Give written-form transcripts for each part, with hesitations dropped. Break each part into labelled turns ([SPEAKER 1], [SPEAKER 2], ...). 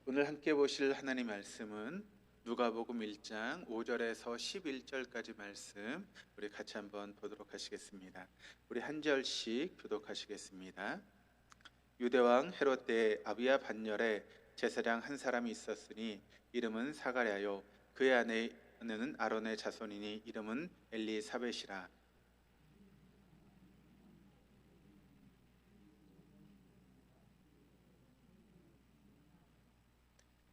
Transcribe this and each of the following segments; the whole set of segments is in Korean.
[SPEAKER 1] 오늘 함께 보실 하나님 말씀은 누가복음 1장 5절에서 11절까지 말씀 우리 같이 한번 보도록 하시겠습니다. 우리 한 절씩 교독하시겠습니다. 유대왕 헤롯 때 아비야 반열에 제사장 한 사람이 있었으니 이름은 사가랴요 그의 아내는 아론의 자손이니 이름은 엘리사벳이라.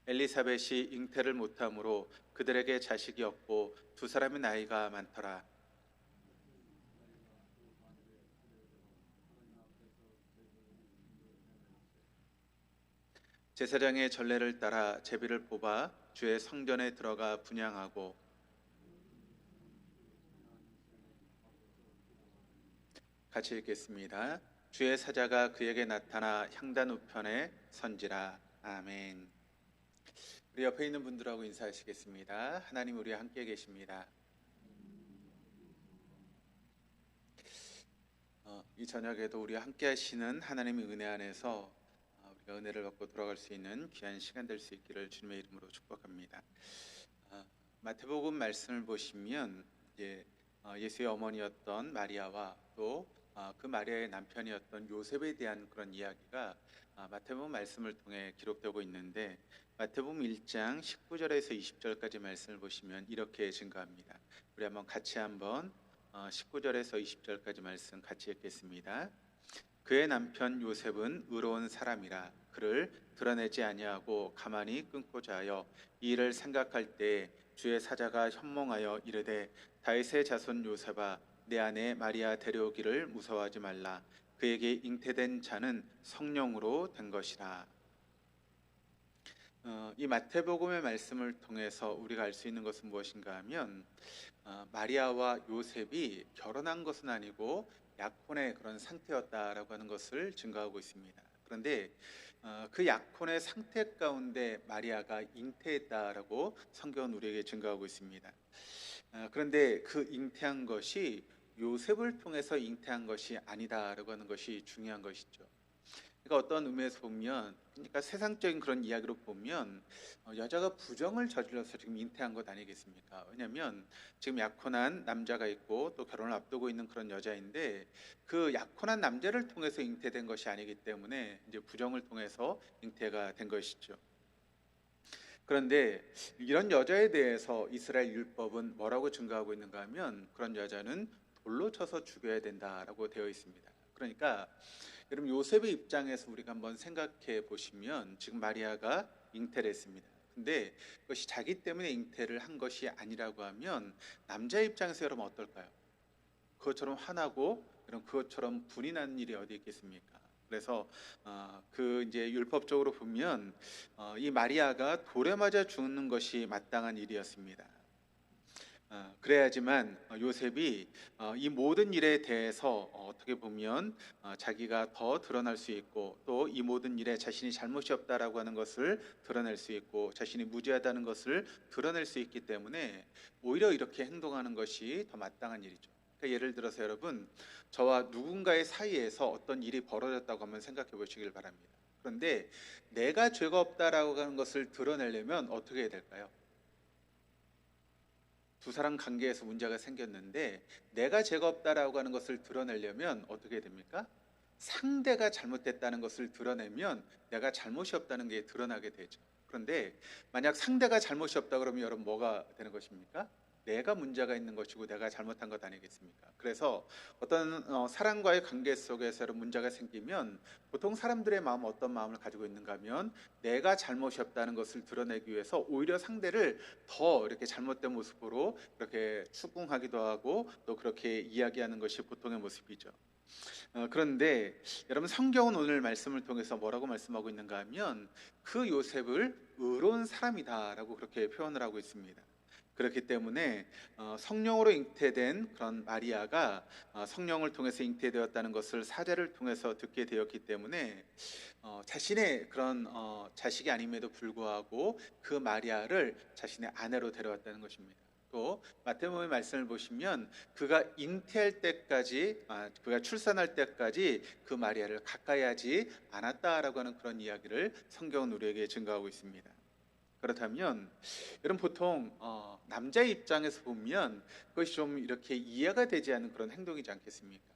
[SPEAKER 1] 엘리사벳이 잉태를 못함으로 그들에게 자식이 없고 두 사람의 나이가 많더라. 제사장의 전례를 따라 제비를 뽑아 주의 성전에 들어가 분향하고, 같이 읽겠습니다. 주의 사자가 그에게 나타나 향단 우편에 선지라. 아멘. 우리 옆에 있는 분들하고 인사하시겠습니다. 하나님 우리와 함께 계십니다. 이 저녁에도 우리와 함께 하시는 하나님의 은혜 안에서 우리가 은혜를 받고 돌아갈 수 있는 귀한 시간 될 수 있기를 주님의 이름으로 축복합니다. 마태복음 말씀을 보시면 예수의 어머니였던 마리아와 또 그 마리아의 남편이었던 요셉에 대한 그런 이야기가 마태복음 말씀을 통해 기록되고 있는데, 마태복음 1장 19절에서 20절까지 말씀을 보시면 이렇게 증가합니다. 우리 한번 같이 한번 19절에서 20절까지 말씀 같이 읽겠습니다. 그의 남편 요셉은 의로운 사람이라 그를 드러내지 아니하고 가만히 끊고자 하여 이 일을 생각할 때 주의 사자가 현몽하여 이르되 다윗의 자손 요셉아 내 아내 마리아 데려오기를 무서워하지 말라. 그에게 잉태된 자는 성령으로 된 것이라. 이 마태복음의 말씀을 통해서 우리가 알 수 있는 것은 무엇인가 하면 마리아와 요셉이 결혼한 것은 아니고 약혼의 그런 상태였다라고 하는 것을 증거하고 있습니다. 그런데 그 약혼의 상태 가운데 마리아가 잉태했다라고 성경은 우리에게 증거하고 있습니다. 그런데 그 잉태한 것이 요셉을 통해서 잉태한 것이 아니다라고 하는 것이 중요한 것이죠. 그러니까 어떤 의미에서 보면, 그러니까 세상적인 그런 이야기로 보면 여자가 부정을 저질러서 지금 잉태한 것 아니겠습니까? 왜냐하면 지금 약혼한 남자가 있고 또 결혼을 앞두고 있는 그런 여자인데 그 약혼한 남자를 통해서 잉태된 것이 아니기 때문에 이제 부정을 통해서 잉태가 된 것이죠. 그런데 이런 여자에 대해서 이스라엘 율법은 뭐라고 증거하고 있는가 하면 그런 여자는 돌로 쳐서 죽여야 된다라고 되어 있습니다. 그러니까 여러분 요셉의 입장에서 우리가 한번 생각해 보시면 지금 마리아가 잉태를 했습니다. 근데 그것이 자기 때문에 잉태를 한 것이 아니라고 하면 남자의 입장에서 여러분 어떨까요? 그것처럼 화나고 여러분 그것처럼 분이 나는 일이 어디 있겠습니까? 그래서 그 이제 율법적으로 보면 이 마리아가 돌에 맞아 죽는 것이 마땅한 일이었습니다. 그래야지만 요셉이 이 모든 일에 대해서 어떻게 보면 자기가 더 드러날 수 있고 또 이 모든 일에 자신이 잘못이 없다라고 하는 것을 드러낼 수 있고 자신이 무죄하다는 것을 드러낼 수 있기 때문에 오히려 이렇게 행동하는 것이 더 마땅한 일이죠. 그러니까 예를 들어서 여러분, 저와 누군가의 사이에서 어떤 일이 벌어졌다고 한번 생각해 보시길 바랍니다. 그런데 내가 죄가 없다라고 하는 것을 드러내려면 어떻게 해야 될까요? 두 사람 관계에서 문제가 생겼는데 내가 죄가 없다라고 하는 것을 드러내려면 어떻게 됩니까? 상대가 잘못됐다는 것을 드러내면 내가 잘못이 없다는 게 드러나게 되죠. 그런데 만약 상대가 잘못이 없다 그러면 여러분 뭐가 되는 것입니까? 내가 문제가 있는 것이고 내가 잘못한 것 아니겠습니까? 그래서 어떤 사람과의 관계 속에서 문제가 생기면 보통 사람들의 마음은 어떤 마음을 가지고 있는가 하면 내가 잘못이 없다는 것을 드러내기 위해서 오히려 상대를 더 이렇게 잘못된 모습으로 이렇게 추궁하기도 하고 또 그렇게 이야기하는 것이 보통의 모습이죠. 그런데 여러분 성경은 오늘 말씀을 통해서 뭐라고 말씀하고 있는가 하면 그 요셉을 의로운 사람이다라고 그렇게 표현을 하고 있습니다. 그렇기 때문에 성령으로 잉태된 그런 마리아가 성령을 통해서 잉태되었다는 것을 사제를 통해서 듣게 되었기 때문에 자신의 그런 자식이 아님에도 불구하고 그 마리아를 자신의 아내로 데려왔다는 것입니다. 또 마태복음의 말씀을 보시면 그가 잉태할 때까지, 그가 출산할 때까지 그 마리아를 가까이 하지 않았다라고 하는 그런 이야기를 성경은 우리에게 증거하고 있습니다. 그렇다면 여러분, 보통 남자의 입장에서 보면 그것이 좀 이렇게 이해가 되지 않는 그런 행동이지 않겠습니까?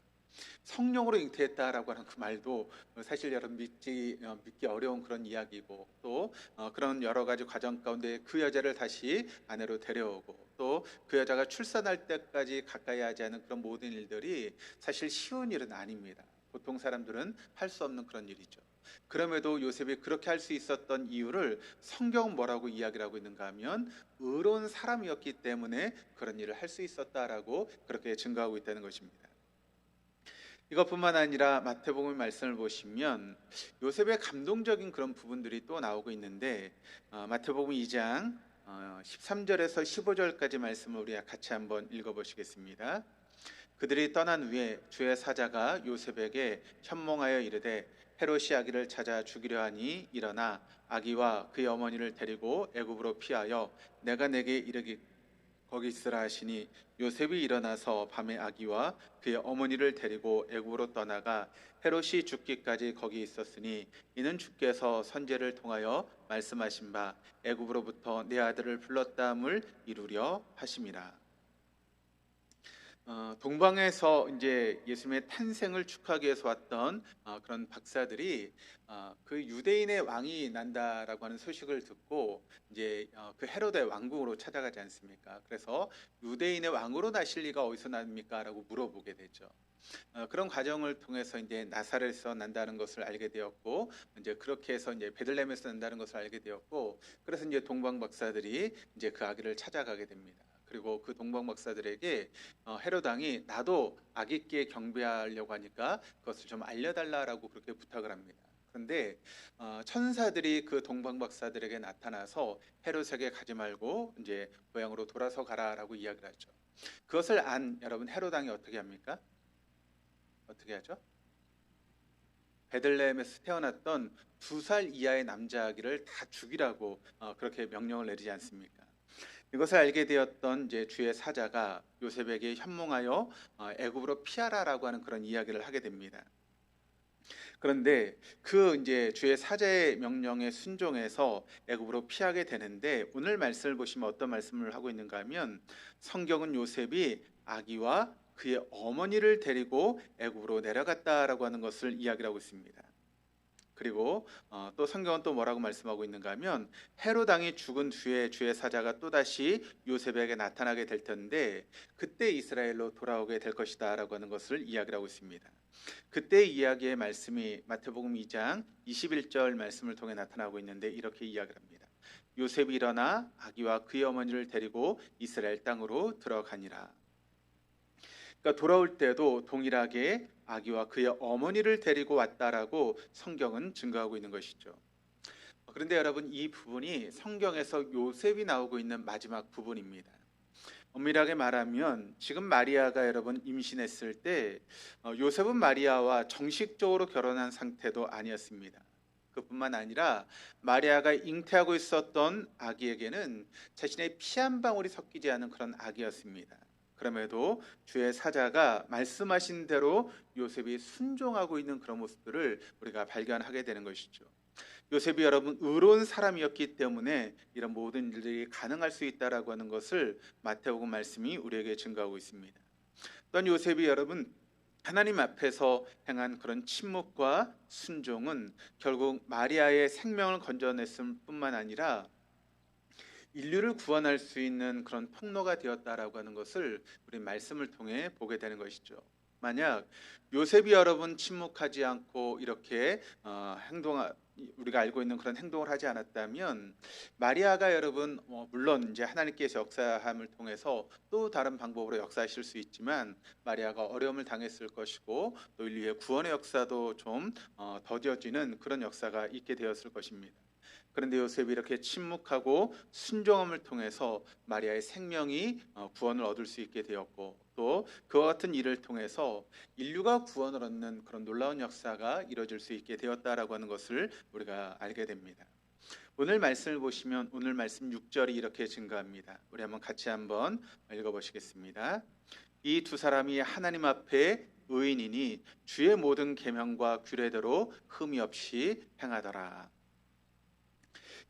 [SPEAKER 1] 성령으로 잉태했다라고 하는 그 말도 사실 여러분 믿기 어려운 그런 이야기고, 또 그런 여러 가지 과정 가운데 그 여자를 다시 아내로 데려오고, 또 그 여자가 출산할 때까지 가까이 하지 않은 그런 모든 일들이 사실 쉬운 일은 아닙니다. 보통 사람들은 할 수 없는 그런 일이죠. 그럼에도 요셉이 그렇게 할 수 있었던 이유를 성경은 뭐라고 이야기를 하고 있는가 하면, 의로운 사람이었기 때문에 그런 일을 할 수 있었다라고 그렇게 증거하고 있다는 것입니다. 이것뿐만 아니라 마태복음 말씀을 보시면 요셉의 감동적인 그런 부분들이 또 나오고 있는데, 마태복음 2장 13절에서 15절까지 말씀을 우리 같이 한번 읽어보시겠습니다. 그들이 떠난 후에 주의 사자가 요셉에게 현몽하여 이르되, 헤롯이 아기를 찾아 죽이려 하니 일어나 아기와 그의 어머니를 데리고 애굽으로 피하여 내가 내게 이르기 거기 있으라 하시니, 요셉이 일어나서 밤에 아기와 그의 어머니를 데리고 애굽으로 떠나가 헤롯이 죽기까지 거기 있었으니, 이는 주께서 선지자를 통하여 말씀하신 바 애굽으로부터 내 아들을 불렀다함을 이루려 하심이라. 동방에서 이제 예수님의 탄생을 축하하기 위해서 왔던 그런 박사들이 그 유대인의 왕이 난다라고 하는 소식을 듣고 이제 그 헤로데 왕궁으로 찾아가지 않습니까? 그래서 유대인의 왕으로 나실 리가 어디서 납니까?라고 물어보게 되죠. 그런 과정을 통해서 이제 나사렛에서 난다는 것을 알게 되었고, 이제 그렇게 해서 이제 베들레헴에서 난다는 것을 알게 되었고, 그래서 이제 동방 박사들이 이제 그 아기를 찾아가게 됩니다. 그리고 그 동방 박사들에게 헤롯 왕이 나도 아기께 경배하려고 하니까 그것을 좀 알려달라라고 그렇게 부탁을 합니다. 그런데 천사들이 그 동방 박사들에게 나타나서 헤롯에게 가지 말고 이제 고향으로 돌아서 가라라고 이야기를 하죠. 그것을 안 여러분, 헤롯 왕이 어떻게 합니까? 어떻게 하죠? 베들레헴에서 태어났던 2살 이하의 남자 아기를 다 죽이라고 그렇게 명령을 내리지 않습니까? 이것을 알게 되었던 이제 주의 사자가 요셉에게 현몽하여 애굽으로 피하라라고 하는 그런 이야기를 하게 됩니다. 그런데 그 이제 주의 사자의 명령에 순종해서 애굽으로 피하게 되는데, 오늘 말씀을 보시면 어떤 말씀을 하고 있는가 하면, 성경은 요셉이 아기와 그의 어머니를 데리고 애굽으로 내려갔다라고 하는 것을 이야기를 하고 있습니다. 그리고 또 성경은 또 뭐라고 말씀하고 있는가 하면, 헤롯 왕이 죽은 뒤에 주의 사자가 또다시 요셉에게 나타나게 될 텐데 그때 이스라엘로 돌아오게 될 것이다 라고 하는 것을 이야기를 하고 있습니다. 그때 이야기의 말씀이 마태복음 2장 21절 말씀을 통해 나타나고 있는데, 이렇게 이야기를 합니다. 요셉이 일어나 아기와 그의 어머니를 데리고 이스라엘 땅으로 들어가니라. 그러니까 돌아올 때도 동일하게 아기와 그의 어머니를 데리고 왔다라고 성경은 증거하고 있는 것이죠. 그런데 여러분, 이 부분이 성경에서 요셉이 나오고 있는 마지막 부분입니다. 엄밀하게 말하면 지금 마리아가 여러분 임신했을 때 요셉은 마리아와 정식적으로 결혼한 상태도 아니었습니다. 그뿐만 아니라 마리아가 잉태하고 있었던 아기에게는 자신의 피 한 방울이 섞이지 않은 그런 아기였습니다. 그럼에도 주의 사자가 말씀하신 대로 요셉이 순종하고 있는 그런 모습들을 우리가 발견하게 되는 것이죠. 요셉이 여러분 의로운 사람이었기 때문에 이런 모든 일들이 가능할 수 있다라고 하는 것을 마태복음 말씀이 우리에게 증거하고 있습니다. 또한 요셉이 여러분 하나님 앞에서 행한 그런 침묵과 순종은 결국 마리아의 생명을 건져냈을 뿐만 아니라 인류를 구원할 수 있는 그런 통로가 되었다라고 하는 것을 우리 말씀을 통해 보게 되는 것이죠. 만약 요셉이 여러분 침묵하지 않고 이렇게 우리가 알고 있는 그런 행동을 하지 않았다면, 마리아가 여러분 물론 이제 하나님께서 역사함을 통해서 또 다른 방법으로 역사하실 수 있지만 마리아가 어려움을 당했을 것이고, 또 인류의 구원의 역사도 좀 더뎌지는 그런 역사가 있게 되었을 것입니다. 그런데 요셉이 이렇게 침묵하고 순종함을 통해서 마리아의 생명이 구원을 얻을 수 있게 되었고, 또 그와 같은 일을 통해서 인류가 구원을 얻는 그런 놀라운 역사가 이루어질 수 있게 되었다라고 하는 것을 우리가 알게 됩니다. 오늘 말씀을 보시면 오늘 말씀 6절이 이렇게 증거합니다. 우리 한번 읽어보시겠습니다. 이 두 사람이 하나님 앞에 의인이니 주의 모든 계명과 규례대로 흠이 없이 행하더라.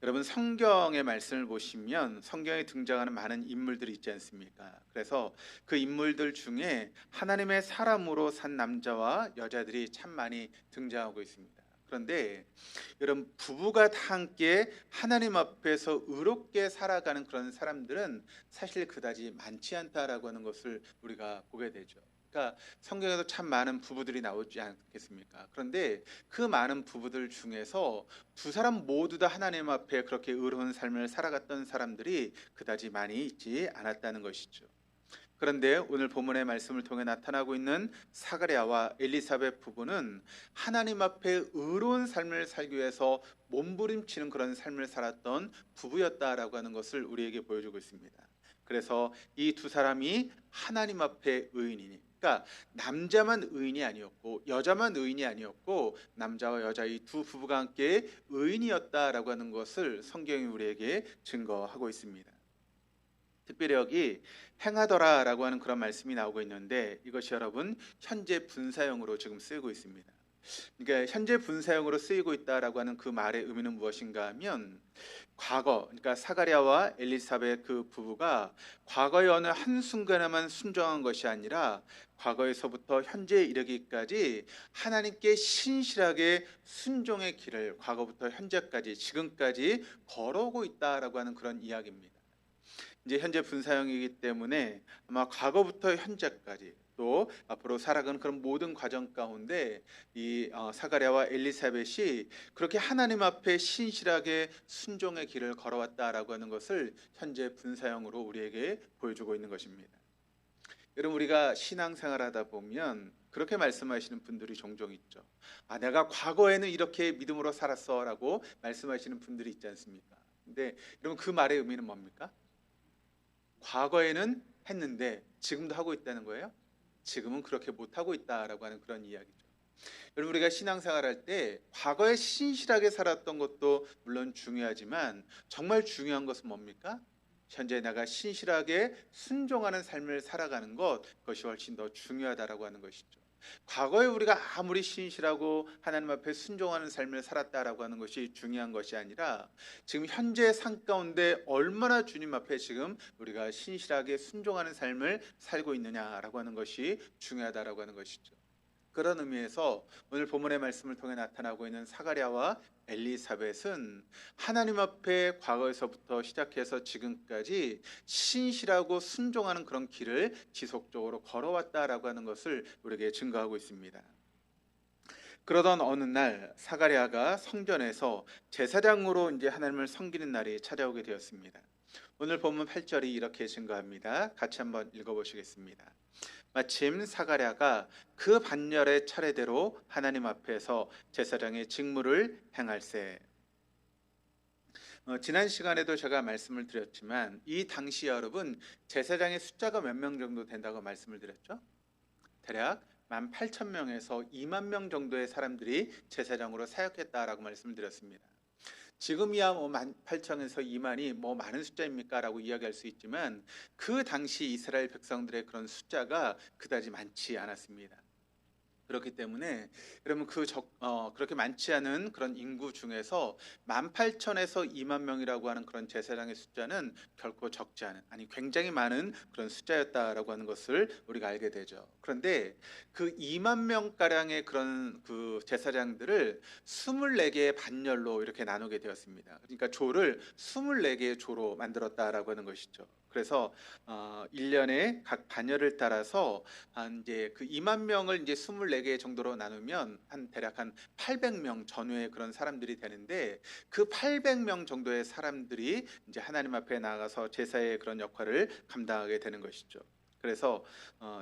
[SPEAKER 1] 여러분, 성경의 말씀을 보시면 성경에 등장하는 많은 인물들이 있지 않습니까? 그래서 그 인물들 중에 하나님의 사람으로 산 남자와 여자들이 참 많이 등장하고 있습니다. 그런데 여러분, 부부가 다 함께 하나님 앞에서 의롭게 살아가는 그런 사람들은 사실 그다지 많지 않다라고 하는 것을 우리가 보게 되죠. 그러니까 성경에도 참 많은 부부들이 나오지 않겠습니까? 그런데 그 많은 부부들 중에서 두 사람 모두 다 하나님 앞에 그렇게 의로운 삶을 살아갔던 사람들이 그다지 많이 있지 않았다는 것이죠. 그런데 오늘 본문의 말씀을 통해 나타나고 있는 사가랴와 엘리사벳 부부는 하나님 앞에 의로운 삶을 살기 위해서 몸부림치는 그런 삶을 살았던 부부였다라고 하는 것을 우리에게 보여주고 있습니다. 그래서 이 두 사람이 하나님 앞에 의인이니, 그러니까 남자만 의인이 아니었고 여자만 의인이 아니었고 남자와 여자 이 두 부부가 함께 의인이었다라고 하는 것을 성경이 우리에게 증거하고 있습니다. 특별히 여기 행하더라라고 하는 그런 말씀이 나오고 있는데 이것이 여러분 현재 분사형으로 지금 쓰이고 있습니다. 그러니까 현재 분사형으로 쓰이고 있다라고 하는 그 말의 의미는 무엇인가 하면 과거, 그러니까 사가랴와 엘리사벳 그 부부가 과거의 어느 한순간에만 순종한 것이 아니라 과거에서부터 현재에 이르기까지 하나님께 신실하게 순종의 길을 과거부터 현재까지 지금까지 걸어오고 있다라고 하는 그런 이야기입니다. 이제 현재 분사형이기 때문에 아마 과거부터 현재까지 또 앞으로 살아가는 그런 모든 과정 가운데 이 사가랴와 엘리사벳이 그렇게 하나님 앞에 신실하게 순종의 길을 걸어왔다라고 하는 것을 현재 분사형으로 우리에게 보여주고 있는 것입니다. 여러분, 우리가 신앙생활하다 보면 그렇게 말씀하시는 분들이 종종 있죠. 내가 과거에는 이렇게 믿음으로 살았어라고 말씀하시는 분들이 있지 않습니까? 근데 여러분, 그 말의 의미는 뭡니까? 과거에는 했는데 지금도 하고 있다는 거예요? 지금은 그렇게 못하고 있다라고 하는 그런 이야기죠. 여러분, 우리가 신앙생활할 때 과거에 신실하게 살았던 것도 물론 중요하지만 정말 중요한 것은 뭡니까? 현재 내가 신실하게 순종하는 삶을 살아가는 것, 그것이 훨씬 더 중요하다라고 하는 것이죠. 과거에 우리가 아무리 신실하고 하나님 앞에 순종하는 삶을 살았다라고 하는 것이 중요한 것이 아니라 지금 현재 삶 가운데 얼마나 주님 앞에 지금 우리가 신실하게 순종하는 삶을 살고 있느냐라고 하는 것이 중요하다라고 하는 것이죠. 그런 의미에서 오늘 본문의 말씀을 통해 나타나고 있는 사가랴와 엘리사벳은 하나님 앞에 과거에서부터 시작해서 지금까지 신실하고 순종하는 그런 길을 지속적으로 걸어왔다라고 하는 것을 우리에게 증거하고 있습니다. 그러던 어느 날 사가랴가 성전에서 제사장으로 이제 하나님을 섬기는 날이 찾아오게 되었습니다. 오늘 본문 8절이 이렇게 증거합니다. 같이 한번 읽어보시겠습니다. 마침 사가랴가 그 반열의 차례대로 하나님 앞에서 제사장의 직무를 행할세. 지난 시간에도 제가 말씀을 드렸지만 이 당시 여러분 제사장의 숫자가 몇 명 정도 된다고 말씀을 드렸죠? 대략 18,000명에서 2만 명 정도의 사람들이 제사장으로 사역했다라고 말씀을 드렸습니다. 지금이야 18,000에서 2만이 많은 숫자입니까? 라고 이야기할 수 있지만 그 당시 이스라엘 백성들의 그런 숫자가 그다지 많지 않았습니다. 그렇기 때문에 여러분 그렇게 많지 않은 그런 인구 중에서 18,000에서 2만 명이라고 하는 그런 제사장의 숫자는 결코 적지 않은, 아니 굉장히 많은 그런 숫자였다라고 하는 것을 우리가 알게 되죠. 그런데 그 2만 명가량의 그런 그 제사장들을 24개의 반열로 이렇게 나누게 되었습니다. 그러니까 조를 24개의 조로 만들었다라고 하는 것이죠. 그래서 1년에 각 반열을 따라서 이제 그 2만 명을 이제 24개 정도로 나누면 대략 한 800명 전후의 그런 사람들이 되는데 그 800명 정도의 사람들이 이제 하나님 앞에 나가서 제사의 그런 역할을 감당하게 되는 것이죠. 그래서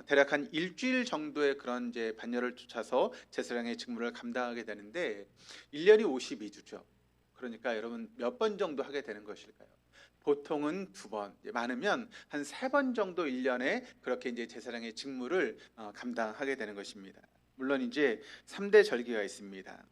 [SPEAKER 1] 대략 한 일주일 정도의 그런 이제 반열을 쫓아서 제사장의 직무를 감당하게 되는데 1년이 52주죠. 그러니까 여러분 몇 번 정도 하게 되는 것일까요? 보통은 2번, 많으면 한 3번 정도 1년에 그렇게 이제 제사장의 직무를 감당하게 되는 것입니다. 물론 이제 3대 절기가 있습니다.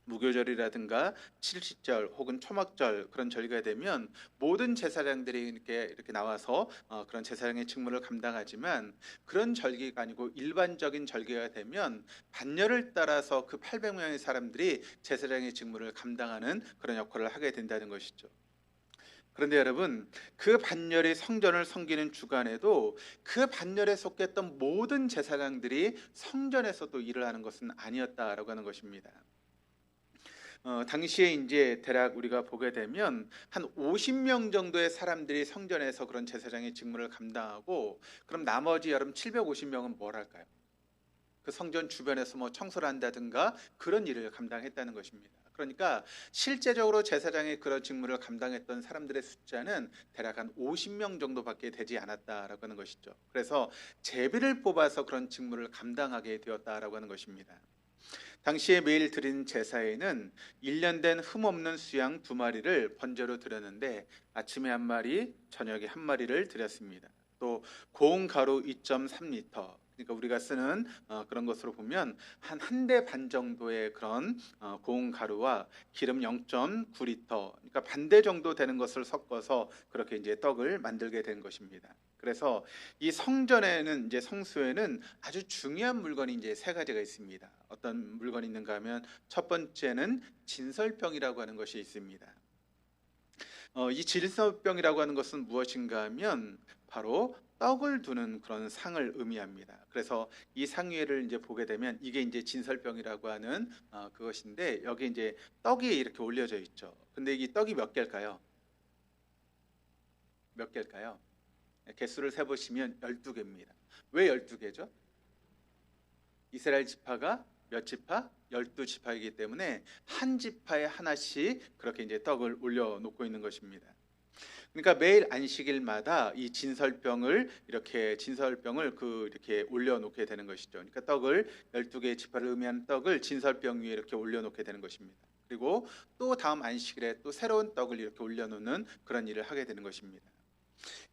[SPEAKER 1] 무교절이라든가 칠시절 혹은 초막절 그런 절기가 되면 모든 제사장들이 이렇게 나와서 그런 제사장의 직무를 감당하지만, 그런 절기가 아니고 일반적인 절기가 되면 반열을 따라서 그 800명의 사람들이 제사장의 직무를 감당하는 그런 역할을 하게 된다는 것이죠. 그런데 여러분, 그 반열이 성전을 섬기는 주간에도 그 반열에 속했던 모든 제사장들이 성전에서도 일을 하는 것은 아니었다라고 하는 것입니다. 당시에 이제 대략 우리가 보게 되면 한 50명 정도의 사람들이 성전에서 그런 제사장의 직무를 감당하고, 그럼 나머지 여러분 750명은 뭘 할까요? 그 성전 주변에서 뭐 청소를 한다든가 그런 일을 감당했다는 것입니다. 그러니까 실제적으로 제사장의 그런 직무를 감당했던 사람들의 숫자는 대략 한 50명 정도밖에 되지 않았다라고 하는 것이죠. 그래서 제비를 뽑아서 그런 직무를 감당하게 되었다라고 하는 것입니다. 당시에 매일 드린 제사에는 1년 된 흠없는 수양 2마리를 번제로 드렸는데, 아침에 1마리, 저녁에 1마리를 드렸습니다. 또 고운 가루 2.3리터, 그러니까 우리가 쓰는 그런 것으로 보면 한 대 반 정도의 그런 고운 가루와 기름 0.9리터, 그러니까 반대 정도 되는 것을 섞어서 그렇게 이제 떡을 만들게 된 것입니다. 그래서 이 성전에는, 이제 성소에는 아주 중요한 물건이 이제 3가지가 있습니다. 어떤 물건이 있는가 하면 첫 번째는 진설병이라고 하는 것이 있습니다. 이 진설병이라고 하는 것은 무엇인가 하면 바로 떡을 두는 그런 상을 의미합니다. 그래서 이 상 위를 이제 보게 되면 이게 이제 진설병이라고 하는 그것인데, 여기 이제 떡이 이렇게 올려져 있죠. 근데 이 떡이 몇 개일까요? 몇 개일까요? 개수를 세 보시면 12개입니다. 왜 12개죠? 이스라엘 지파가 몇 지파? 12지파이기 때문에 한 지파에 하나씩 그렇게 이제 떡을 올려 놓고 있는 것입니다. 그러니까 매일 안식일마다 이 진설병을 이렇게 올려 놓게 되는 것이죠. 그러니까 떡을 12개의 지파를 의미하는 떡을 진설병 위에 이렇게 올려 놓게 되는 것입니다. 그리고 또 다음 안식일에 또 새로운 떡을 이렇게 올려 놓는 그런 일을 하게 되는 것입니다.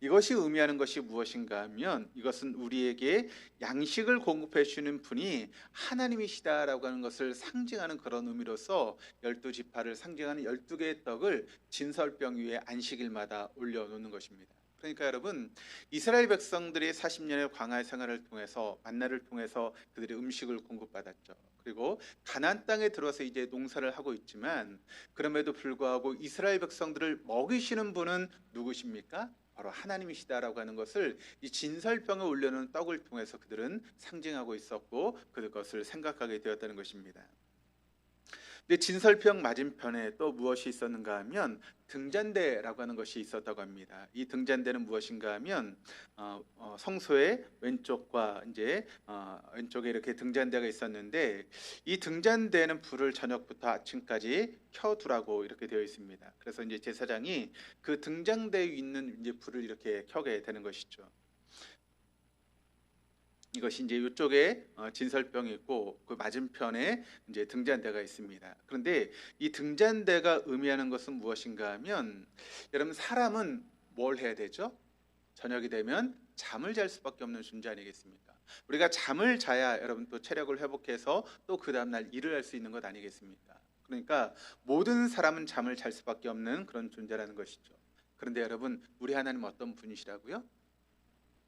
[SPEAKER 1] 이것이 의미하는 것이 무엇인가 하면, 이것은 우리에게 양식을 공급해 주시는 분이 하나님이시다라고 하는 것을 상징하는 그런 의미로서 12지파를 상징하는 12개의 떡을 진설병 위에 안식일마다 올려놓는 것입니다. 그러니까 여러분, 이스라엘 백성들이 40년의 광야 생활을 통해서, 만나를 통해서 그들이 음식을 공급받았죠. 그리고 가나안 땅에 들어서 이제 농사를 하고 있지만, 그럼에도 불구하고 이스라엘 백성들을 먹이시는 분은 누구십니까? 바로 하나님이시다라고 하는 것을 이 진설병에 올려놓은 떡을 통해서 그들은 상징하고 있었고, 그것을 생각하게 되었다는 것입니다. 근데 진설병 맞은편에 또 무엇이 있었는가 하면 등잔대라고 하는 것이 있었다고 합니다. 이 등잔대는 무엇인가 하면 성소의 왼쪽과 이제 왼쪽에 이렇게 등잔대가 있었는데, 이 등잔대는 불을 저녁부터 아침까지 켜두라고 이렇게 되어 있습니다. 그래서 이제 제사장이 그 등잔대에 있는 이제 불을 이렇게 켜게 되는 것이죠. 이것이 이제 이쪽에 진설병이 있고 그 맞은편에 이제 등잔대가 있습니다. 그런데 이 등잔대가 의미하는 것은 무엇인가 하면, 여러분, 사람은 뭘 해야 되죠? 저녁이 되면 잠을 잘 수밖에 없는 존재 아니겠습니까? 우리가 잠을 자야 여러분 또 체력을 회복해서 또 그 다음날 일을 할 수 있는 것 아니겠습니까? 그러니까 모든 사람은 잠을 잘 수밖에 없는 그런 존재라는 것이죠. 그런데 여러분, 우리 하나님 어떤 분이시라고요?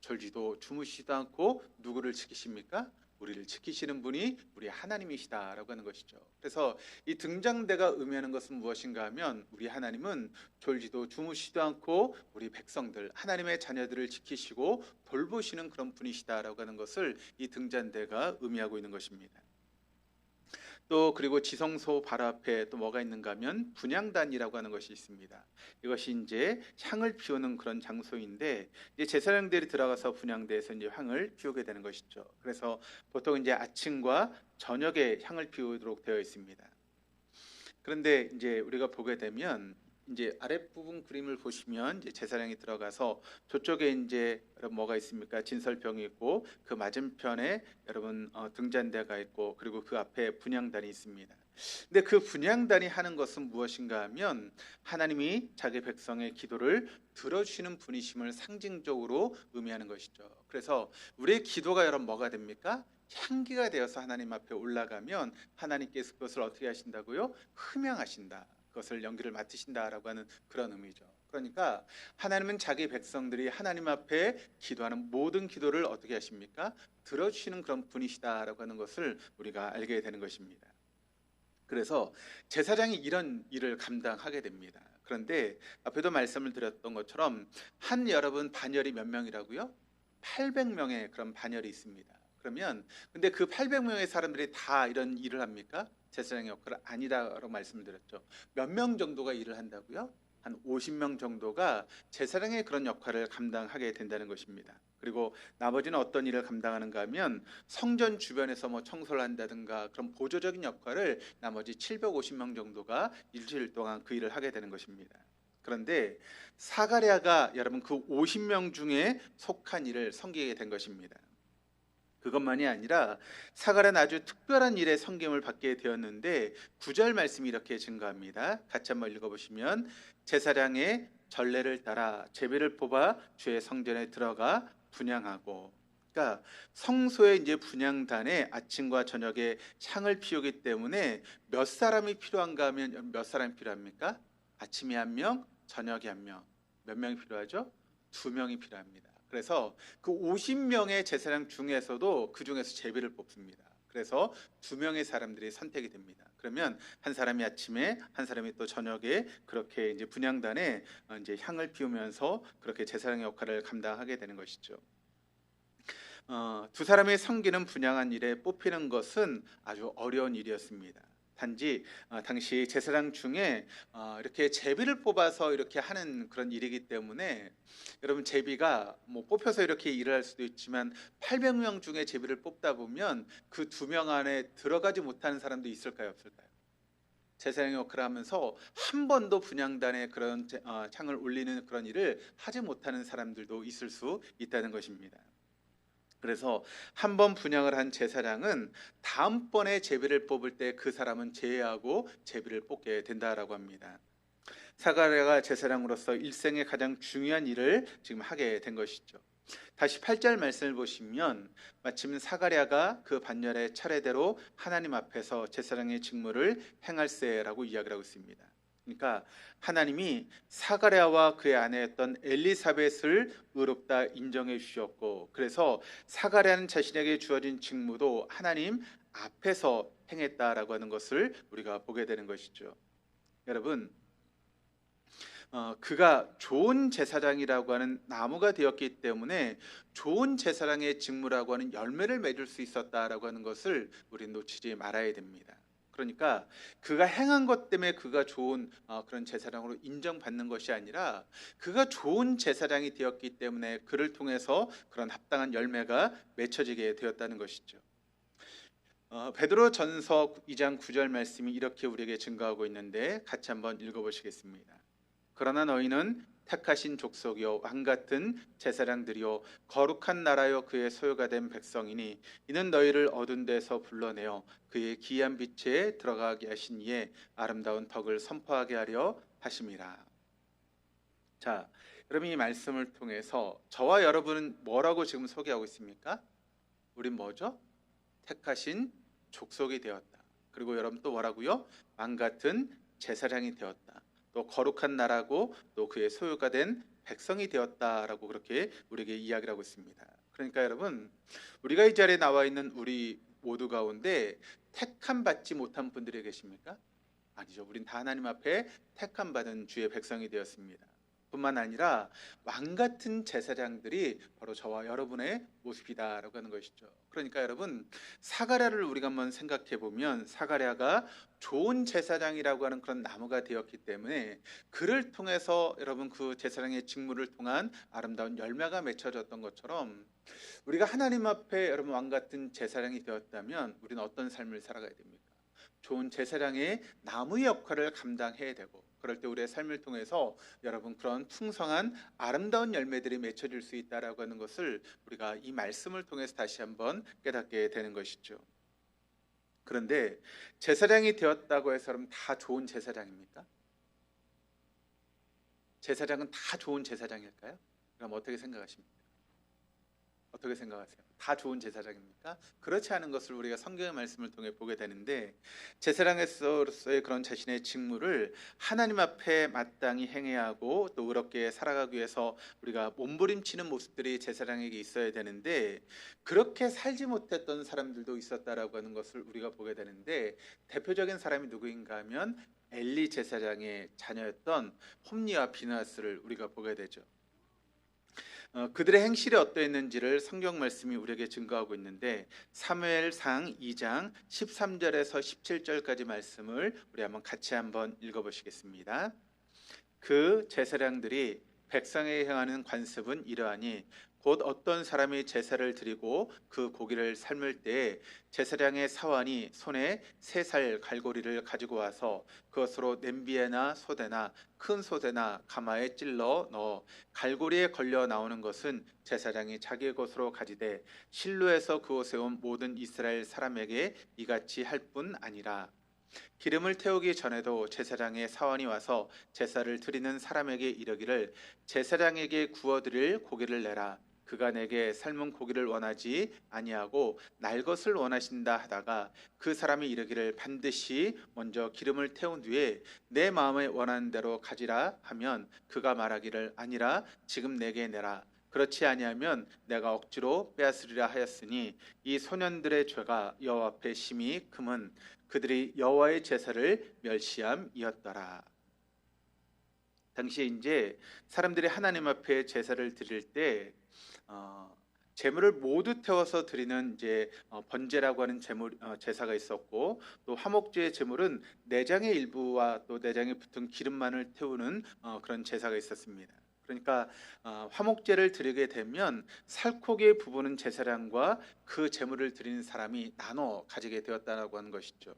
[SPEAKER 1] 졸지도 주무시지도 않고 누구를 지키십니까? 우리를 지키시는 분이 우리 하나님이시다라고 하는 것이죠. 그래서 이 등잔대가 의미하는 것은 무엇인가 하면, 우리 하나님은 졸지도 주무시지도 않고 우리 백성들, 하나님의 자녀들을 지키시고 돌보시는 그런 분이시다라고 하는 것을 이 등잔대가 의미하고 있는 것입니다. 또 그리고 지성소 바로 앞에 또 뭐가 있는가 하면 분향단이라고 하는 것이 있습니다. 이것이 이제 향을 피우는 그런 장소인데, 이제 제사장들이 들어가서 분향대에서 이제 향을 피우게 되는 것이죠. 그래서 보통 이제 아침과 저녁에 향을 피우도록 되어 있습니다. 그런데 이제 우리가 보게 되면 이제 아랫부분 그림을 보시면 이제 제사장이 들어가서 저쪽에 이제 여러분 뭐가 있습니까? 진설병이 있고 그 맞은편에 여러분 등잔대가 있고, 그리고 그 앞에 분향단이 있습니다. 근데 그 분향단이 하는 것은 무엇인가 하면, 하나님이 자기 백성의 기도를 들어주시는 분이심을 상징적으로 의미하는 것이죠. 그래서 우리의 기도가 여러분 뭐가 됩니까? 향기가 되어서 하나님 앞에 올라가면 하나님께서 그것을 어떻게 하신다고요? 흠양하신다. 그것을 연기를 맡으신다라고 하는 그런 의미죠. 그러니까 하나님은 자기 백성들이 하나님 앞에 기도하는 모든 기도를 어떻게 하십니까? 들어주시는 그런 분이시다라고 하는 것을 우리가 알게 되는 것입니다. 그래서 제사장이 이런 일을 감당하게 됩니다. 그런데 앞에도 말씀을 드렸던 것처럼 한 여러분 반열이 몇 명이라고요? 800명의 그런 반열이 있습니다. 그러면 근데 그 800명의 사람들이 다 이런 일을 합니까? 제사장의 역할은 아니다라고 말씀을 드렸죠. 몇 명 정도가 일을 한다고요? 한 50명 정도가 제사장의 그런 역할을 감당하게 된다는 것입니다. 그리고 나머지는 어떤 일을 감당하는가 하면 성전 주변에서 뭐 청소를 한다든가 그런 보조적인 역할을 나머지 750명 정도가 일주일 동안 그 일을 하게 되는 것입니다. 그런데 사가랴가 여러분 그 50명 중에 속한 일을 섬기게 된 것입니다. 그것만이 아니라 사가랴는 아주 특별한 일에 섬김을 받게 되었는데 9절 말씀이 이렇게 증거합니다. 같이 한번 읽어보시면 제사장의 전례를 따라 제비를 뽑아 주의 성전에 들어가 분향하고, 그러니까 성소의 이제 분향단에 아침과 저녁에 향을 피우기 때문에 몇 사람이 필요한가 하면 몇 사람이 필요합니까? 아침에 한 명, 저녁에 한 명. 몇 명이 필요하죠? 2명이 필요합니다. 그래서 그 50명의 제사장 중에서도 그 중에서 제비를 뽑습니다. 그래서 2명의 사람들이 선택이 됩니다. 그러면 한 사람이 아침에, 한 사람이 또 저녁에 그렇게 이제 분향단에 이제 향을 피우면서 그렇게 제사장의 역할을 감당하게 되는 것이죠. 두 사람의 섬기는 분향한 일에 뽑히는 것은 아주 어려운 일이었습니다. 단지 당시 제사장 중에 이렇게 제비를 뽑아서 이렇게 하는 그런 일이기 때문에 여러분 제비가 뭐 뽑혀서 이렇게 일을 할 수도 있지만 800명 중에 제비를 뽑다 보면 그 2명 안에 들어가지 못하는 사람도 있을까요, 없을까요? 제사장의 역할을 하면서 한 번도 분향단에 그런 창을 올리는 그런 일을 하지 못하는 사람들도 있을 수 있다는 것입니다. 그래서 한 번 분향을 한 제사장은 다음번에 제비를 뽑을 때 그 사람은 제외하고 제비를 뽑게 된다라고 합니다. 사가랴가 제사장으로서 일생의 가장 중요한 일을 지금 하게 된 것이죠. 다시 8절 말씀을 보시면 마침 사가랴가 그 반열의 차례대로 하나님 앞에서 제사장의 직무를 행할세라고 이야기를 하고 있습니다. 그러니까 하나님이 사가랴와 그의 아내였던 엘리사벳을 의롭다 인정해 주셨고, 그래서 사가랴는 자신에게 주어진 직무도 하나님 앞에서 행했다라고 하는 것을 우리가 보게 되는 것이죠. 여러분, 그가 좋은 제사장이라고 하는 나무가 되었기 때문에 좋은 제사장의 직무라고 하는 열매를 맺을 수 있었다라고 하는 것을 우리는 놓치지 말아야 됩니다. 그러니까 그가 행한 것 때문에 그가 좋은 그런 제사장으로 인정받는 것이 아니라 그가 좋은 제사장이 되었기 때문에 그를 통해서 그런 합당한 열매가 맺혀지게 되었다는 것이죠. 베드로 전서 2장 9절 말씀이 이렇게 우리에게 증거하고 있는데 같이 한번 읽어보시겠습니다. 그러나 너희는 택하신 족속이요 왕같은 제사장들이요 거룩한 나라요 그의 소유가 된 백성이니 이는 너희를 어두운 데서 불러내어 그의 기이한 빛에 들어가게 하신 이에 아름다운 덕을 선포하게 하려 하심이라. 자, 여러분 이 말씀을 통해서 저와 여러분은 뭐라고 지금 소개하고 있습니까? 우린 뭐죠? 택하신 족속이 되었다. 그리고 여러분 또 뭐라고요? 왕같은 제사장이 되었다. 또 거룩한 나라고 또 그의 소유가 된 백성이 되었다라고 그렇게 우리에게 이야기를 하고 있습니다. 그러니까 여러분 우리가 이 자리에 나와 있는 우리 모두 가운데 택함 받지 못한 분들이 계십니까? 아니죠. 우린 다 하나님 앞에 택함 받은 주의 백성이 되었습니다. 뿐만 아니라 왕같은 제사장들이 바로 저와 여러분의 모습이다라고 하는 것이죠. 그러니까 여러분 사가랴를 우리가 한번 생각해 보면 사가랴가 좋은 제사장이라고 하는 그런 나무가 되었기 때문에 그를 통해서 여러분 그 제사장의 직무를 통한 아름다운 열매가 맺혀졌던 것처럼 우리가 하나님 앞에 여러분 왕같은 제사장이 되었다면 우리는 어떤 삶을 살아가야 됩니까? 좋은 제사장의 나무의 역할을 감당해야 되고 그럴 때 우리의 삶을 통해서 여러분 그런 풍성한 아름다운 열매들이 맺혀질 수 있다라고 하는 것을 우리가 이 말씀을 통해서 다시 한번 깨닫게 되는 것이죠. 그런데 제사장이 되었다고 해서 그럼 다 좋은 제사장입니까? 제사장은 다 좋은 제사장일까요? 그럼 어떻게 생각하십니까? 어떻게 생각하세요? 다 좋은 제사장입니까? 그렇지 않은 것을 우리가 성경의 말씀을 통해 보게 되는데, 제사장으로서의 그런 자신의 직무를 하나님 앞에 마땅히 행해야 하고 또 의롭게 살아가기 위해서 우리가 몸부림치는 모습들이 제사장에게 있어야 되는데, 그렇게 살지 못했던 사람들도 있었다라고 하는 것을 우리가 보게 되는데, 대표적인 사람이 누구인가 하면 엘리 제사장의 자녀였던 홈리와 비느하스를 우리가 보게 되죠. 그들의 행실이 어떠했는지를 성경 말씀이 우리에게 증거하고 있는데, 사무엘상 2장 13절에서 17절까지 말씀을 우리 같이 한번 읽어보시겠습니다. 그 제사장들이 백성에게 행하는 관습은 이러하니, 곧 어떤 사람이 제사를 드리고 그 고기를 삶을 때에 제사장의 사환이 손에 3살 갈고리를 가지고 와서 그것으로 냄비에나 소대나 큰 소대나 가마에 찔러 넣어 갈고리에 걸려 나오는 것은 제사장이 자기의 것으로 가지되 실로에서 그곳에 온 모든 이스라엘 사람에게 이같이 할 뿐 아니라, 기름을 태우기 전에도 제사장의 사원이 와서 제사를 드리는 사람에게 이르기를 제사장에게 구워드릴 고기를 내라. 그가 내게 삶은 고기를 원하지 아니하고 날 것을 원하신다 하다가 그 사람이 이르기를 반드시 먼저 기름을 태운 뒤에 내 마음에 원하는 대로 가지라 하면 그가 말하기를 아니라 지금 내게 내라. 그렇지 아니하면 내가 억지로 빼앗으리라 하였으니 이 소년들의 죄가 여호와 앞에 심히 금은 그들이 여호와의 제사를 멸시함이었더라. 당시에 이제 사람들이 하나님 앞에 제사를 드릴 때 제물을 모두 태워서 드리는 이제 번제라고 하는 제사가 있었고, 또 화목제의 제물은 내장의 일부와 또 내장에 붙은 기름만을 태우는 그런 제사가 있었습니다. 그러니까 화목제를 드리게 되면 살코기의 부분은 제사장과 그 제물을 드리는 사람이 나눠 가지게 되었다고 하는 것이죠.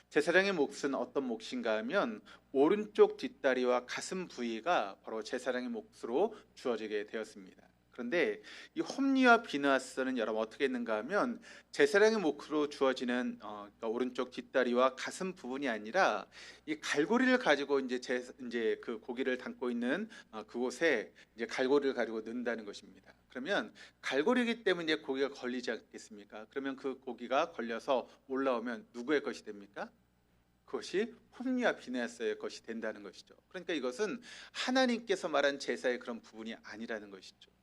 [SPEAKER 1] 제사장의 몫은 어떤 몫인가 하면 오른쪽 뒷다리와 가슴 부위가 바로 제사장의 몫으로 주어지게 되었습니다. 그런데 이 홈리와 비느하스는 여러분 어떻게 했는가 하면 제사장의 몫으로 주어지는 그러니까 오른쪽 뒷다리와 가슴 부분이 아니라 이 갈고리를 가지고 이제 그 고기를 담고 있는 그곳에 이제 갈고리를 가지고 넣는다는 것입니다. 그러면 갈고리이기 때문에 이제 고기가 걸리지 않겠습니까? 그러면 그 고기가 걸려서 올라오면 누구의 것이 됩니까? 그것이 홈리와 비느하스의 것이 된다는 것이죠. 그러니까 이것은 하나님께서 말한 제사의 그런 부분이 아니라는 것이죠.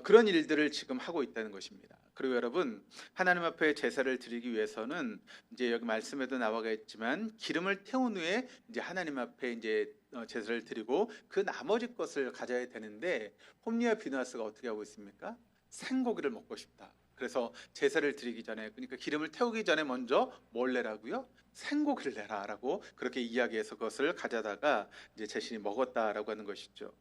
[SPEAKER 1] 그런 일들을 지금 하고 있다는 것입니다. 그리고 여러분, 하나님 앞에 제사를 드리기 위해서는 이제 여기 말씀에도 나와 있지만 기름을 태운 후에 이제 하나님 앞에 이제 제사를 드리고 그 나머지 것을 가져야 되는데, 홈리와 비느하스가 어떻게 하고 있습니까? 생고기를 먹고 싶다. 그래서 제사를 드리기 전에, 그러니까 기름을 태우기 전에 먼저 뭘 내라고요? 생고기를 내라라고 그렇게 이야기해서 그것을 가져다가 이제 자신이 먹었다라고 하는 것이죠.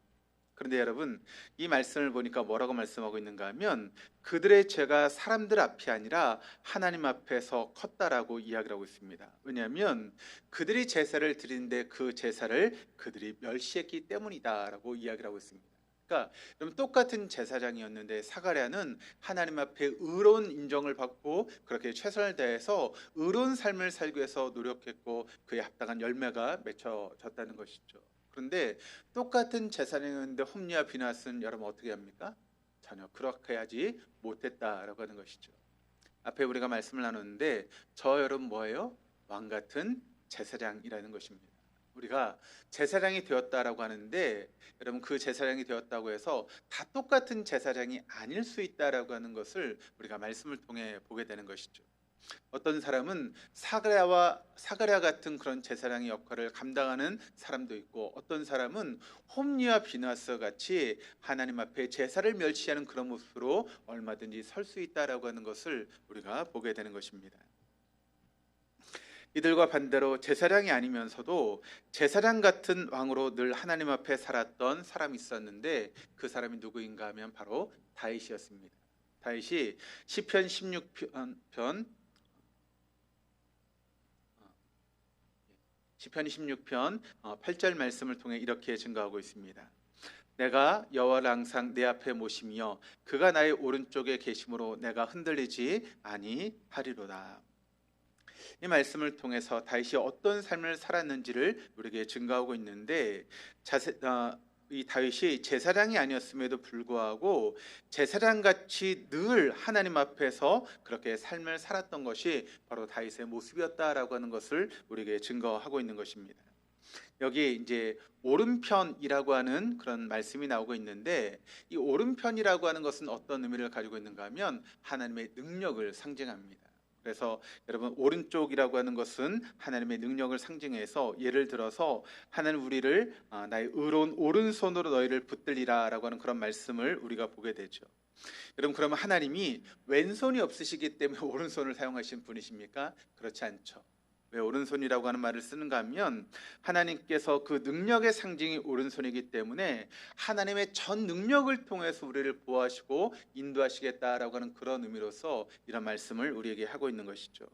[SPEAKER 1] 그런데 여러분, 이 말씀을 보니까 뭐라고 말씀하고 있는가 하면 그들의 죄가 사람들 앞이 아니라 하나님 앞에서 컸다라고 이야기를 하고 있습니다. 왜냐하면 그들이 제사를 드리는데 그 제사를 그들이 멸시했기 때문이다라고 이야기를 하고 있습니다. 그러니까 여러분, 똑같은 제사장이었는데 사가랴는 하나님 앞에 의로운 인정을 받고 그렇게 최선을 다해서 의로운 삶을 살기 위해서 노력했고 그에 합당한 열매가 맺혀졌다는 것이죠. 그런데 똑같은 제사장이었는데 홈리와 비느하스는 여러분 어떻게 합니까? 전혀 그렇게 하지 못했다라고 하는 것이죠. 앞에 우리가 말씀을 나눴는데 저 여러분 뭐예요? 왕 같은 제사장이라는 것입니다. 우리가 제사장이 되었다라고 하는데 여러분, 그 제사장이 되었다고 해서 다 똑같은 제사장이 아닐 수 있다라고 하는 것을 우리가 말씀을 통해 보게 되는 것이죠. 어떤 사람은 사가랴 같은 그런 제사장의 역할을 감당하는 사람도 있고, 어떤 사람은 홈리와 비느하스 같이 하나님 앞에 제사를 멸시하는 그런 모습으로 얼마든지 설 수 있다라고 하는 것을 우리가 보게 되는 것입니다. 이들과 반대로 제사장이 아니면서도 제사장 같은 왕으로 늘 하나님 앞에 살았던 사람이 있었는데 그 사람이 누구인가 하면 바로 다윗이었습니다. 다윗이 시편 16편 8절 말씀을 통해 이렇게 증거하고 있습니다. 내가 여호와를 항상 내 앞에 모시며 그가 나의 오른쪽에 계심으로 내가 흔들리지 아니하리로다. 이 말씀을 통해서 다윗이 어떤 삶을 살았는지를 우리에게 증거하고 있는데, 이 다윗이 제사장이 아니었음에도 불구하고 제사장 같이 늘 하나님 앞에서 그렇게 삶을 살았던 것이 바로 다윗의 모습이었다라고 하는 것을 우리에게 증거하고 있는 것입니다. 여기 이제 오른편이라고 하는 그런 말씀이 나오고 있는데, 이 오른편이라고 하는 것은 어떤 의미를 가지고 있는가 하면 하나님의 능력을 상징합니다. 그래서 여러분, 오른쪽이라고 하는 것은 하나님의 능력을 상징해서, 예를 들어서 하나님 우리를 나의 의로운 오른손으로 너희를 붙들리라 라고 하는 그런 말씀을 우리가 보게 되죠. 여러분, 그러면 하나님이 왼손이 없으시기 때문에 오른손을 사용하신 분이십니까? 그렇지 않죠. 왜 오른손이라고 하는 말을 쓰는가 하면, 하나님께서 그 능력의 상징이 오른손이기 때문에 하나님의 전 능력을 통해서 우리를 보호하시고 인도하시겠다라고 하는 그런 의미로서 이런 말씀을 우리에게 하고 있는 것이죠.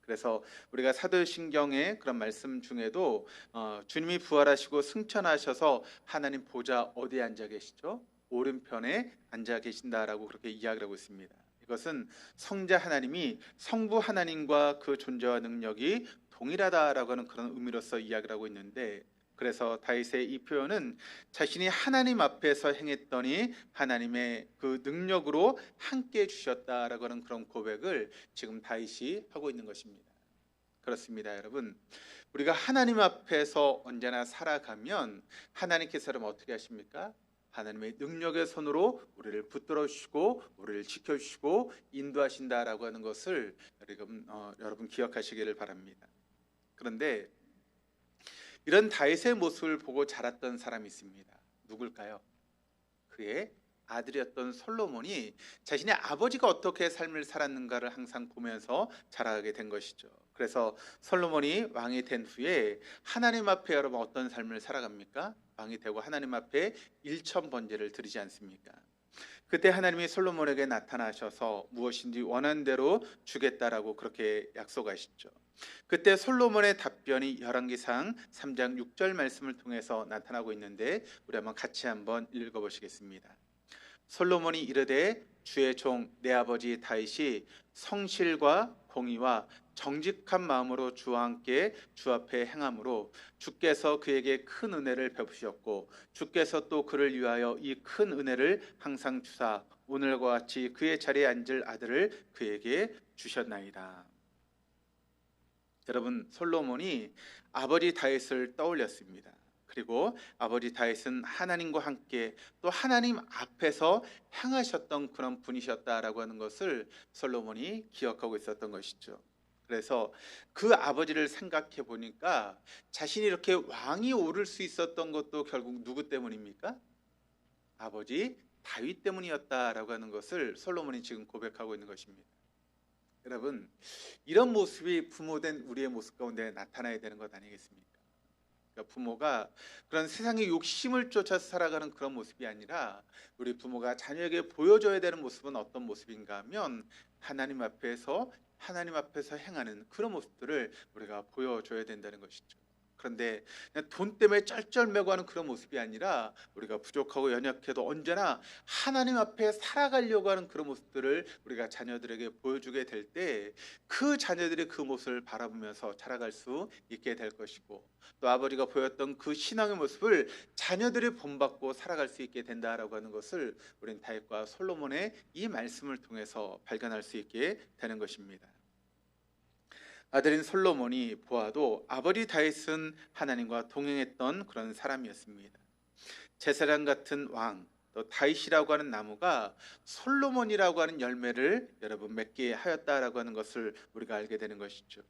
[SPEAKER 1] 그래서 우리가 사도신경의 그런 말씀 중에도 주님이 부활하시고 승천하셔서 하나님 보좌 어디에 앉아 계시죠? 오른편에 앉아 계신다라고 그렇게 이야기를 하고 있습니다. 이것은 성자 하나님이 성부 하나님과 그 존재와 능력이 동일하다라고 하는 그런 의미로서 이야기를 하고 있는데, 그래서 다윗의 이 표현은 자신이 하나님 앞에서 행했더니 하나님의 그 능력으로 함께 해주셨다라고 하는 그런 고백을 지금 다윗이 하고 있는 것입니다. 그렇습니다, 여러분. 우리가 하나님 앞에서 언제나 살아가면 하나님께서 어떻게 하십니까? 하나님의 능력의 손으로 우리를 붙들어 주시고 우리를 지켜주시고 인도하신다라고 하는 것을 여러분 기억하시기를 바랍니다. 그런데 이런 다윗의 모습을 보고 자랐던 사람이 있습니다. 누굴까요? 그의 아들이었던 솔로몬이 자신의 아버지가 어떻게 삶을 살았는가를 항상 보면서 자라게 된 것이죠. 그래서 솔로몬이 왕이 된 후에 하나님 앞에 여러분 어떤 삶을 살아갑니까? 왕이 되고 하나님 앞에 일천번제를 드리지 않습니까? 그때 하나님이 솔로몬에게 나타나셔서 무엇인지 원하는 대로 주겠다라고 그렇게 약속하시죠. 그때 솔로몬의 답변이 열왕기상 3장 6절 말씀을 통해서 나타나고 있는데, 우리 한번 읽어보시겠습니다. 솔로몬이 이르되 주의 종 내 아버지 다윗이 성실과 공의와 정직한 마음으로 주와 함께 주 앞에 행함으로 주께서 그에게 큰 은혜를 베푸셨고 주께서 또 그를 위하여 이 큰 은혜를 항상 주사 오늘과 같이 그의 자리에 앉을 아들을 그에게 주셨나이다. 여러분, 솔로몬이 아버지 다윗을 떠올렸습니다. 그리고 아버지 다윗은 하나님과 함께 또 하나님 앞에서 행하셨던 그런 분이셨다라고 하는 것을 솔로몬이 기억하고 있었던 것이죠. 그래서 그 아버지를 생각해 보니까 자신이 이렇게 왕이 오를 수 있었던 것도 결국 누구 때문입니까? 아버지 다윗 때문이었다라고 하는 것을 솔로몬이 지금 고백하고 있는 것입니다. 여러분, 이런 모습이 부모된 우리의 모습 가운데 나타나야 되는 것 아니겠습니까? 그러니까 부모가 그런 세상의 욕심을 쫓아서 살아가는 그런 모습이 아니라, 우리 부모가 자녀에게 보여줘야 되는 모습은 어떤 모습인가 하면 하나님 앞에서 행하는 그런 모습들을 우리가 보여줘야 된다는 것이죠. 그런데 그냥 돈 때문에 쩔쩔매고 하는 그런 모습이 아니라, 우리가 부족하고 연약해도 언제나 하나님 앞에 살아가려고 하는 그런 모습들을 우리가 자녀들에게 보여주게 될 때 그 자녀들이 그 모습을 바라보면서 자라갈 수 있게 될 것이고, 또 아버지가 보였던 그 신앙의 모습을 자녀들이 본받고 살아갈 수 있게 된다라고 하는 것을 우리는 다윗과 솔로몬의 이 말씀을 통해서 발견할 수 있게 되는 것입니다. 아들인 솔로몬이 보아도 아버지 다윗은 하나님과 동행했던 그런 사람이었습니다. 제사장 같은 왕, 또 다윗이라고 하는 나무가 솔로몬이라고 하는 열매를 여러분 맺게 하였다라고 하는 것을 우리가 알게 되는 것이죠.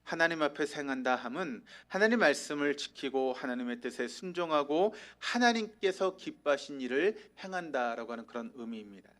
[SPEAKER 1] 하나님 앞에서 행한다 함은 하나님 말씀을 지키고 하나님의 뜻에 순종하고 하나님께서 기뻐하신 일을 행한다라고 하는 그런 의미입니다.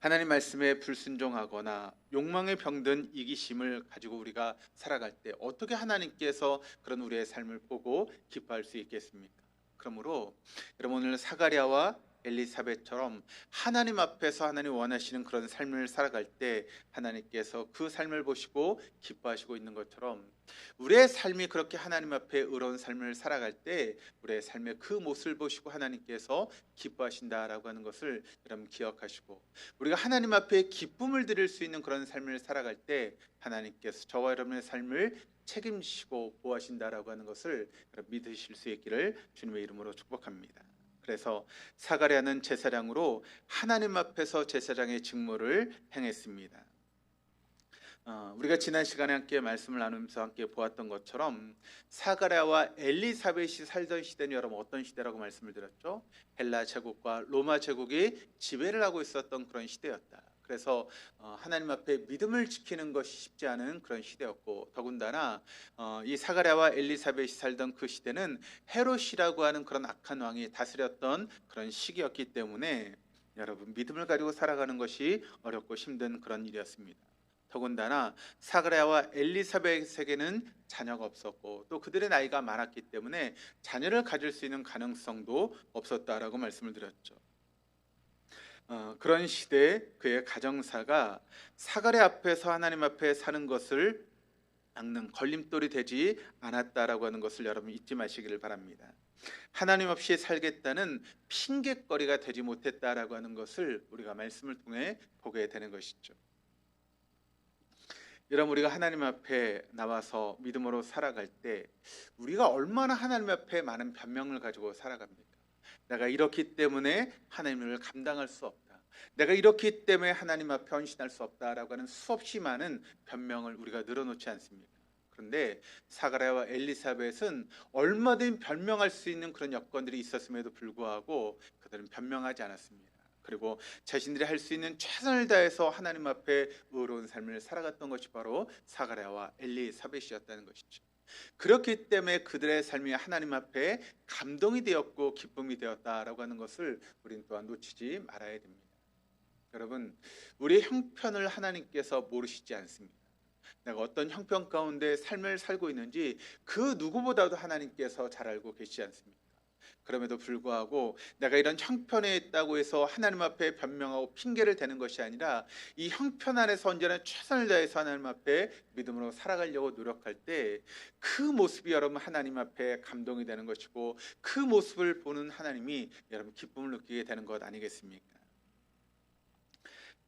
[SPEAKER 1] 하나님 말씀에 불순종하거나 욕망에 병든 이기심을 가지고 우리가 살아갈 때 어떻게 하나님께서 그런 우리의 삶을 보고 기뻐할 수 있겠습니까? 그러므로 여러분, 오늘 사가랴와 엘리사벳처럼 하나님 앞에서 하나님 원하시는 그런 삶을 살아갈 때 하나님께서 그 삶을 보시고 기뻐하시고 있는 것처럼 우리의 삶이 그렇게 하나님 앞에 의로운 삶을 살아갈 때 우리의 삶의 그 모습을 보시고 하나님께서 기뻐하신다라고 하는 것을 여러분 기억하시고, 우리가 하나님 앞에 기쁨을 드릴 수 있는 그런 삶을 살아갈 때 하나님께서 저와 여러분의 삶을 책임지시고 보호하신다라고 하는 것을 믿으실 수 있기를 주님의 이름으로 축복합니다. 그래서 사가랴는 제사장으로 하나님 앞에서 제사장의 직무를 행했습니다. 우리가 지난 시간에 함께 말씀을 나누면서 함께 보았던 것처럼 사가랴와 엘리사벳이 살던 시대는 여러분 어떤 시대라고 말씀을 드렸죠? 헬라 제국과 로마 제국이 지배를 하고 있었던 그런 시대였다. 그래서 하나님 앞에 믿음을 지키는 것이 쉽지 않은 그런 시대였고, 더군다나 이 사가랴와 엘리사벳이 살던 그 시대는 헤롯이라고 하는 그런 악한 왕이 다스렸던 그런 시기였기 때문에 여러분 믿음을 가지고 살아가는 것이 어렵고 힘든 그런 일이었습니다. 더군다나 사가랴와 엘리사벳에게는 자녀가 없었고 또 그들의 나이가 많았기 때문에 자녀를 가질 수 있는 가능성도 없었다라고 말씀을 드렸죠. 그런 시대에 그의 가정사가 사가랴 앞에서 하나님 앞에 사는 것을 막는 걸림돌이 되지 않았다라고 하는 것을 여러분 잊지 마시기를 바랍니다. 하나님 없이 살겠다는 핑계거리가 되지 못했다라고 하는 것을 우리가 말씀을 통해 보게 되는 것이죠. 여러분, 우리가 하나님 앞에 나와서 믿음으로 살아갈 때 우리가 얼마나 하나님 앞에 많은 변명을 가지고 살아갑니까? 내가 이렇기 때문에 하나님을 감당할 수 없다, 내가 이렇기 때문에 하나님 앞에 헌신할 수 없다라고 하는 수없이 많은 변명을 우리가 늘어놓지 않습니까? 그런데 사가랴와 엘리사벳은 얼마든 변명할 수 있는 그런 여건들이 있었음에도 불구하고 그들은 변명하지 않았습니다. 그리고 자신들이 할 수 있는 최선을 다해서 하나님 앞에 의로운 삶을 살아갔던 것이 바로 사가랴와 엘리사벳이었다는 것이죠. 그렇기 때문에 그들의 삶이 하나님 앞에 감동이 되었고 기쁨이 되었다라고 하는 것을 우리는 또한 놓치지 말아야 됩니다. 여러분, 우리의 형편을 하나님께서 모르시지 않습니다. 내가 어떤 형편 가운데 삶을 살고 있는지 그 누구보다도 하나님께서 잘 알고 계시지 않습니까? 그럼에도 불구하고 내가 이런 형편에 있다고 해서 하나님 앞에 변명하고 핑계를 대는 것이 아니라 이 형편 안에서 언제나 최선을 다해서 하나님 앞에 믿음으로 살아가려고 노력할 때 그 모습이 여러분 하나님 앞에 감동이 되는 것이고, 그 모습을 보는 하나님이 여러분 기쁨을 느끼게 되는 것 아니겠습니까?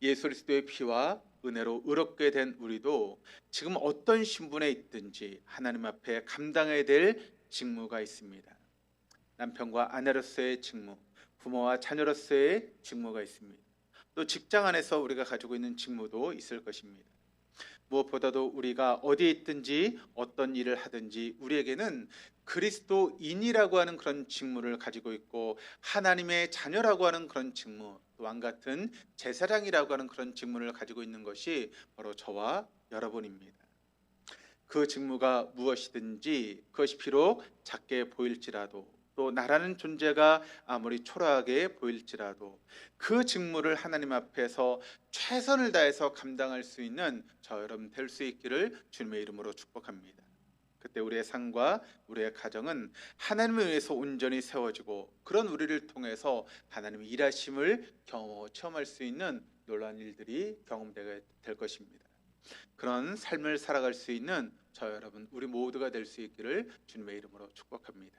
[SPEAKER 1] 예수 그리스도의 피와 은혜로 의롭게 된 우리도 지금 어떤 신분에 있든지 하나님 앞에 감당해야 될 직무가 있습니다. 남편과 아내로서의 직무, 부모와 자녀로서의 직무가 있습니다. 또 직장 안에서 우리가 가지고 있는 직무도 있을 것입니다. 무엇보다도 우리가 어디에 있든지 어떤 일을 하든지 우리에게는 그리스도인이라고 하는 그런 직무를 가지고 있고, 하나님의 자녀라고 하는 그런 직무, 또 왕 같은 제사장이라고 하는 그런 직무를 가지고 있는 것이 바로 저와 여러분입니다. 그 직무가 무엇이든지 그것이 비록 작게 보일지라도, 또 나라는 존재가 아무리 초라하게 보일지라도 그 직무를 하나님 앞에서 최선을 다해서 감당할 수 있는 저 여러분 될 수 있기를 주님의 이름으로 축복합니다. 그때 우리의 삶과 우리의 가정은 하나님을 위해서 온전히 세워지고, 그런 우리를 통해서 하나님의 일하심을 체험할 수 있는 놀라운 일들이 경험되게 될 것입니다. 그런 삶을 살아갈 수 있는 저 여러분 우리 모두가 될 수 있기를 주님의 이름으로 축복합니다.